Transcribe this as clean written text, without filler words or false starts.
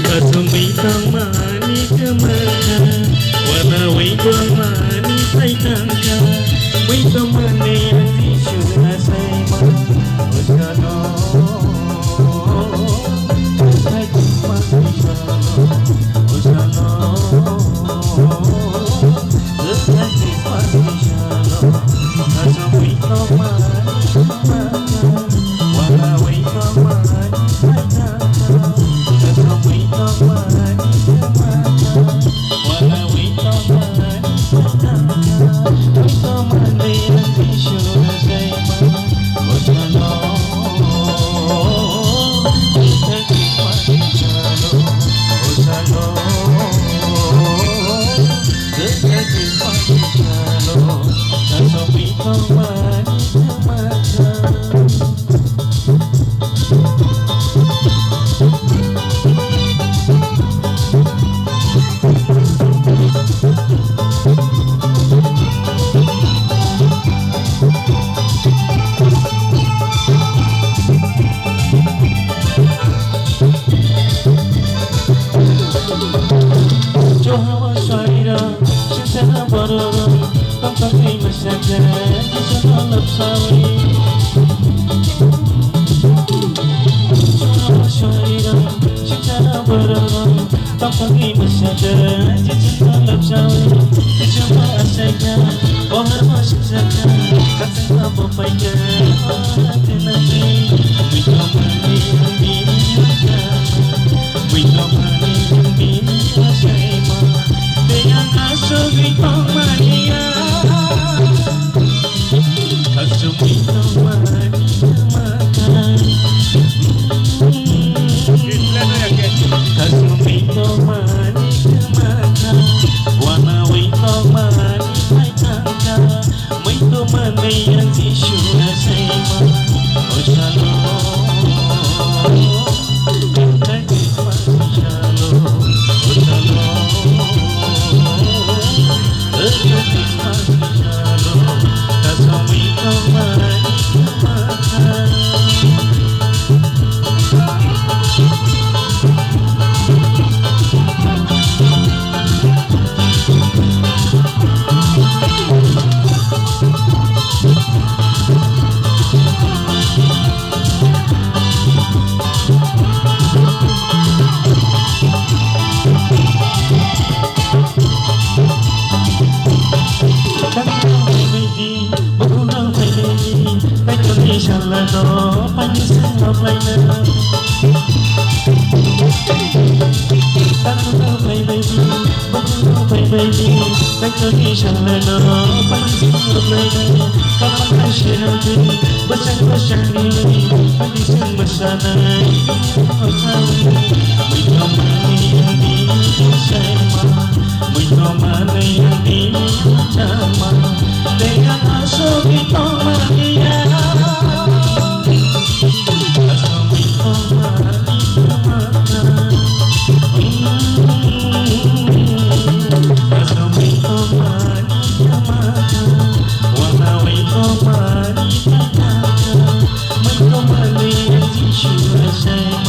Kasumay tamani kemaka, wanaway tamani say tangka, may tamani ang tisyo na say ma, osano, say kumasisano, osano, say kumasisano, kasumay tamani kemaka, wanaway tamani say tangka, kasumay tamani kemaka, wanaway tamani say tangka, may tamani ang tisyo na say ma, osano, say kumasisano, osano, say kumasisano, kasumay tamani kemaka. Johawa Shaira, Shintana Barara, Tampaki Masaka, Kisana Lapsawi. Johawa Shaira, Shintana Barara, Tampaki Masaka, Kisana Lapsawi. Kisama Asaka, Ohar Masaka, Katana Papaika, Atenati, Wikamani, Bini, Wikamani, Bini, Asema, Deyang Asubitong Mania, Kasubitong Mania Makan, Kasubitong Mania Makan, Wanawitong Mania Maitangka, May tumanay ang tisyo na sa'yo, O Shalom, Kagit Masishalo, O Shalom, Kagit Masishalo, Kasumitong Mania Makan. Magulang may lady, may tulisang lano, panisan na plana. Magulang may lady, magulang may lady, may tulisang lano, panisan na plana. Kapag sinabi, basang-basang nilay, panisan masanay, masawi. May namanay ang dinisayma, may namanay ang dinisama. Dengan asubitong Mania, Asubitong Mania Makan, Asubitong Mania Makan, Wanawitong Mania Makan, may tumanay ang tisyo na sa'yo.